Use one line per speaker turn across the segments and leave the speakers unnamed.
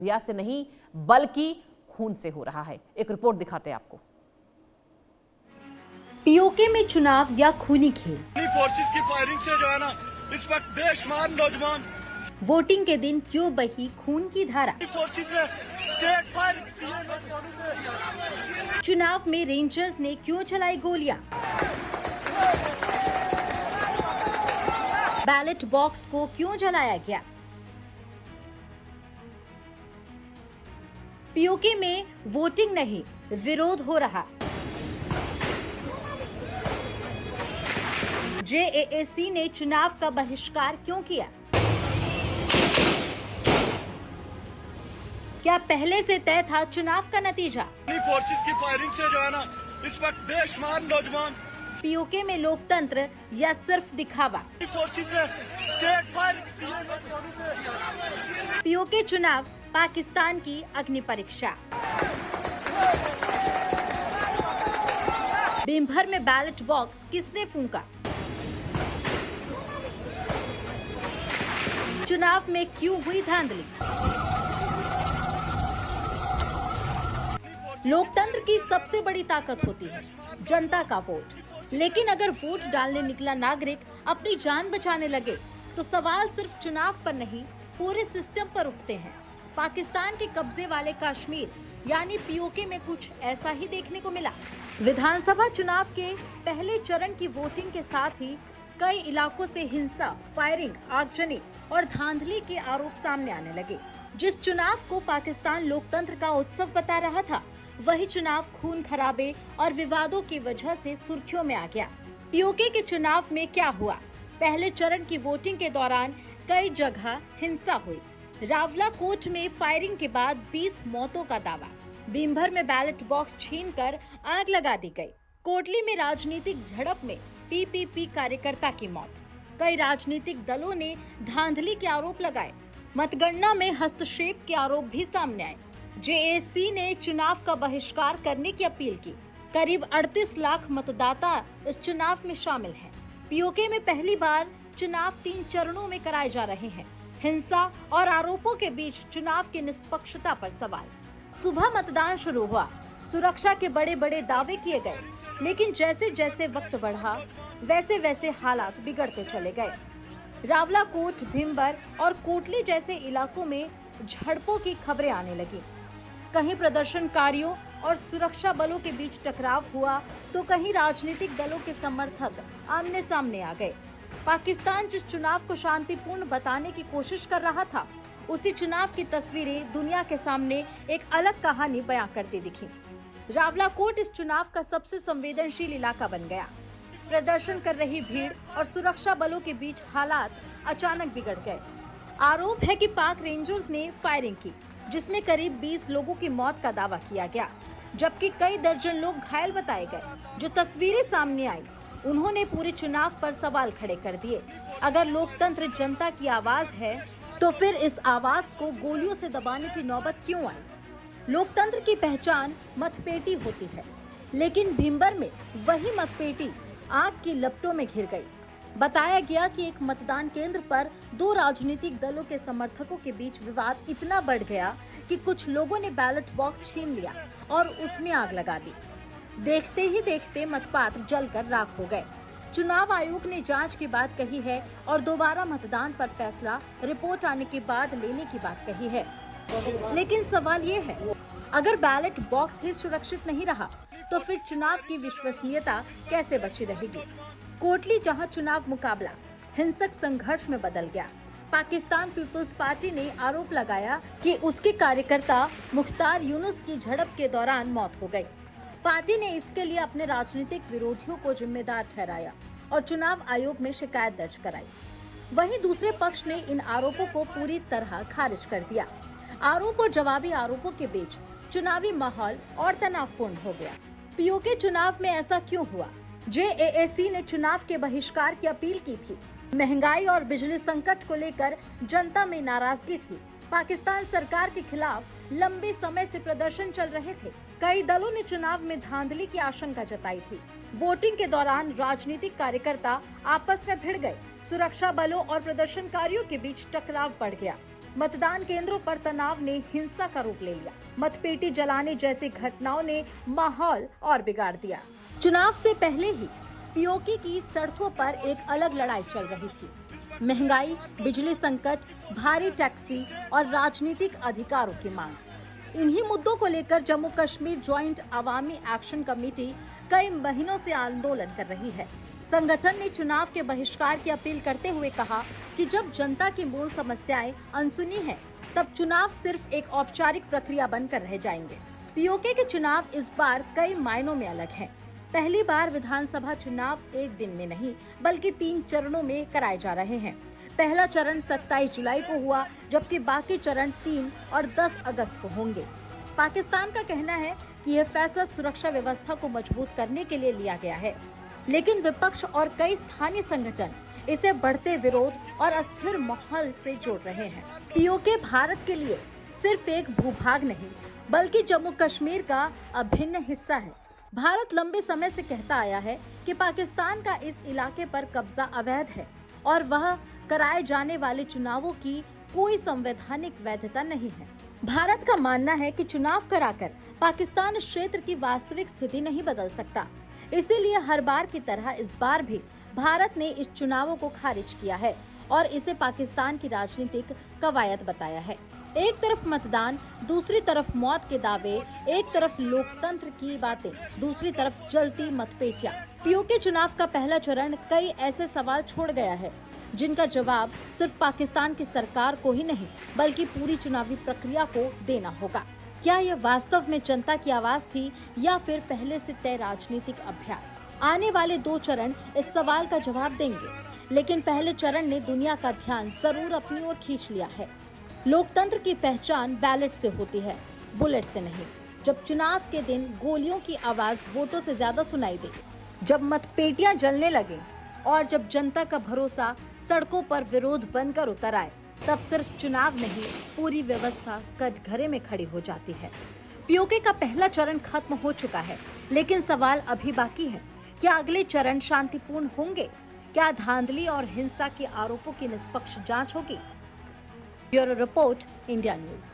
रियाज से नहीं बल्कि खून से हो रहा है। एक रिपोर्ट दिखाते हैं आपको।
पीओके में चुनाव या खूनी खेल।
फोर्सेस की फायरिंग से जो है ना इस वक्त बेशुमार नौजवान
वोटिंग के दिन क्यों बही खून की धारा।
फोर्सेस ने स्टेट फायर
चुनाव में रेंजर्स ने क्यों चलाई गोलियां। बैलेट बॉक्स को क्यों जलाया गया। पीओके में वोटिंग नहीं विरोध हो रहा। जेएएसी ने चुनाव का बहिष्कार क्यों किया। क्या पहले से तय था चुनाव का नतीजा।
फोर्सेस की फायरिंग से जो है ना इस वक्त बेशुमार नौजवान
पीओके में लोकतंत्र या सिर्फ दिखावा।
फोर्सेस ने स्टेट फायर
पीओके चुनाव पाकिस्तान की अग्नि परीक्षा। दिन भर में बैलेट बॉक्स किसने फूंका। चुनाव में क्यों हुई धांधली। लोकतंत्र की सबसे बड़ी ताकत होती है जनता का वोट, लेकिन अगर वोट डालने निकला नागरिक अपनी जान बचाने लगे तो सवाल सिर्फ चुनाव पर नहीं पूरे सिस्टम पर उठते हैं। पाकिस्तान के कब्जे वाले कश्मीर यानी पीओके में कुछ ऐसा ही देखने को मिला। विधानसभा चुनाव के पहले चरण की वोटिंग के साथ ही कई इलाकों से हिंसा, फायरिंग, आगजनी और धांधली के आरोप सामने आने लगे। जिस चुनाव को पाकिस्तान लोकतंत्र का उत्सव बता रहा था, वही चुनाव खून खराबे और विवादों की वजह से सुर्खियों में आ गया। पीओके के चुनाव में क्या हुआ। पहले चरण की वोटिंग के दौरान कई जगह हिंसा हुई। रावलाकोट में फायरिंग के बाद 20 मौतों का दावा। बीमभर में बैलेट बॉक्स छीनकर आग लगा दी गई। कोटली में राजनीतिक झड़प में पीपीपी कार्यकर्ता की मौत। कई राजनीतिक दलों ने धांधली के आरोप लगाए। मतगणना में हस्तक्षेप के आरोप भी सामने आए। जेएसी ने चुनाव का बहिष्कार करने की अपील की। करीब 38 लाख मतदाता इस चुनाव में शामिल हैं। पीओके में पहली बार चुनाव 3 चरणों में कराए जा रहे हैं। हिंसा और आरोपों के बीच चुनाव की निष्पक्षता पर सवाल। सुबह मतदान शुरू हुआ। सुरक्षा के बड़े बड़े दावे किए गए, लेकिन जैसे जैसे वक्त बढ़ा वैसे वैसे हालात बिगड़ते चले गए। रावलाकोट, भीमबर और कोटली जैसे इलाकों में झड़पों की खबरें आने लगी। कहीं प्रदर्शनकारियों और सुरक्षा बलों के बीच टकराव हुआ तो कहीं राजनीतिक दलों के समर्थक आमने सामने आ गए। पाकिस्तान जिस चुनाव को शांतिपूर्ण बताने की कोशिश कर रहा था, उसी चुनाव की तस्वीरें दुनिया के सामने एक अलग कहानी बयां करती दिखी। रावलाकोट इस चुनाव का सबसे संवेदनशील इलाका बन गया। प्रदर्शन कर रही भीड़ और सुरक्षा बलों के बीच हालात अचानक बिगड़ गए। आरोप है कि पाक रेंजर्स ने फायरिंग की, जिसमें करीब 20 लोगों की मौत का दावा किया गया, जबकि कई दर्जन लोग घायल बताए गए। जो तस्वीरें सामने आई, उन्होंने पूरे चुनाव पर सवाल खड़े कर दिए। अगर लोकतंत्र जनता की आवाज है, तो फिर इस आवाज को गोलियों से दबाने की नौबत क्यों आई। लोकतंत्र की पहचान मतपेटी होती है, लेकिन भीमबर में वही मतपेटी आग की लपटों में घिर गई। बताया गया कि एक मतदान केंद्र पर 2 राजनीतिक दलों के समर्थकों के बीच विवाद इतना बढ़ गया कि कुछ लोगों ने बैलेट बॉक्स छीन लिया और उसमें आग लगा दी। देखते ही देखते मतपात्र जलकर राख हो गए। चुनाव आयोग ने जांच की बात कही है और दोबारा मतदान पर फैसला रिपोर्ट आने के बाद लेने की बात कही है। लेकिन सवाल ये है, अगर बैलेट बॉक्स ही सुरक्षित नहीं रहा तो फिर चुनाव की विश्वसनीयता कैसे बची रहेगी। कोटली जहां चुनाव मुकाबला हिंसक संघर्ष में बदल गया। पाकिस्तान पीपल्स पार्टी ने आरोप लगाया कि उसके कार्यकर्ता मुख्तार यूनुस की झड़प के दौरान मौत हो गई। पार्टी ने इसके लिए अपने राजनीतिक विरोधियों को जिम्मेदार ठहराया और चुनाव आयोग में शिकायत दर्ज कराई। वहीं दूसरे पक्ष ने इन आरोपों को पूरी तरह खारिज कर दिया। आरोप और जवाबी आरोपों के बीच चुनावी माहौल और तनावपूर्ण हो गया। पीओके चुनाव में ऐसा क्यों हुआ। जेएएसी ने चुनाव के बहिष्कार की अपील की थी। महंगाई और बिजली संकट को लेकर जनता में नाराजगी थी। पाकिस्तान सरकार के खिलाफ लंबे समय से प्रदर्शन चल रहे थे। कई दलों ने चुनाव में धांधली की आशंका जताई थी। वोटिंग के दौरान राजनीतिक कार्यकर्ता आपस में भिड़ गए। सुरक्षा बलों और प्रदर्शनकारियों के बीच टकराव बढ़ गया। मतदान केंद्रों पर तनाव ने हिंसा का रूप ले लिया। मतपेटी जलाने जैसी घटनाओं ने माहौल और बिगाड़ दिया। चुनाव से पहले ही पीओके की सड़कों पर एक अलग लड़ाई चल रही थी। महंगाई, बिजली संकट, भारी टैक्सी और राजनीतिक अधिकारों की मांग। इन्हीं मुद्दों को लेकर जम्मू कश्मीर ज्वाइंट अवामी एक्शन कमेटी कई महीनों से आंदोलन कर रही है। संगठन ने चुनाव के बहिष्कार की अपील करते हुए कहा कि जब जनता की मूल समस्याएं अनसुनी हैं, तब चुनाव सिर्फ एक औपचारिक प्रक्रिया बनकर रह जाएंगे। पीओके के चुनाव इस बार कई मायनों में अलग हैं। पहली बार विधानसभा चुनाव एक दिन में नहीं बल्कि 3 चरणों में कराए जा रहे हैं। पहला चरण 27 जुलाई को हुआ, जबकि बाकी चरण 3 और 10 अगस्त को होंगे। पाकिस्तान का कहना है कि यह फैसला सुरक्षा व्यवस्था को मजबूत करने के लिए लिया गया है, लेकिन विपक्ष और कई स्थानीय संगठन इसे बढ़ते विरोध और अस्थिर माहौल से जोड़ रहे हैं। पीओके भारत के लिए सिर्फ एक भूभाग नहीं बल्कि जम्मू कश्मीर का अभिन्न हिस्सा है। भारत लंबे समय से कहता आया है कि पाकिस्तान का इस इलाके पर कब्जा अवैध है और वह कराए जाने वाले चुनावों की कोई संवैधानिक वैधता नहीं है। भारत का मानना है कि चुनाव कराकर पाकिस्तान क्षेत्र की वास्तविक स्थिति नहीं बदल सकता। इसीलिए हर बार की तरह इस बार भी भारत ने इस चुनावों को खारिज किया है और इसे पाकिस्तान की राजनीतिक कवायद बताया है। एक तरफ मतदान, दूसरी तरफ मौत के दावे, एक तरफ लोकतंत्र की बातें, दूसरी तरफ जलती मतपेटियां। पीओके चुनाव का पहला चरण कई ऐसे सवाल छोड़ गया है जिनका जवाब सिर्फ पाकिस्तान की सरकार को ही नहीं बल्कि पूरी चुनावी प्रक्रिया को देना होगा। क्या यह वास्तव में जनता की आवाज थी या फिर पहले से तय राजनीतिक अभ्यास? आने वाले 2 चरण इस सवाल का जवाब देंगे, लेकिन पहले चरण ने दुनिया का ध्यान जरूर अपनी ओर खींच लिया है। लोकतंत्र की पहचान बैलेट से होती है, बुलेट से नहीं। जब चुनाव के दिन गोलियों की आवाज वोटों से ज्यादा सुनाई दे, जब मतपेटियां जलने लगे और जब जनता का भरोसा सड़कों पर विरोध बनकर उतर आए, तब सिर्फ चुनाव नहीं पूरी व्यवस्था कटघरे में खड़ी हो जाती है। पीओके का पहला चरण खत्म हो चुका है, लेकिन सवाल अभी बाकी है। क्या अगले चरण शांतिपूर्ण होंगे? क्या धांधली और हिंसा के आरोपों की निष्पक्ष जांच होगी? Bureau report, India news.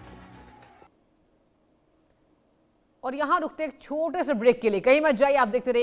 और यहाँ रुकते एक छोटे से ब्रेक के लिए, कहीं मत जाइए, आप देखते रहिए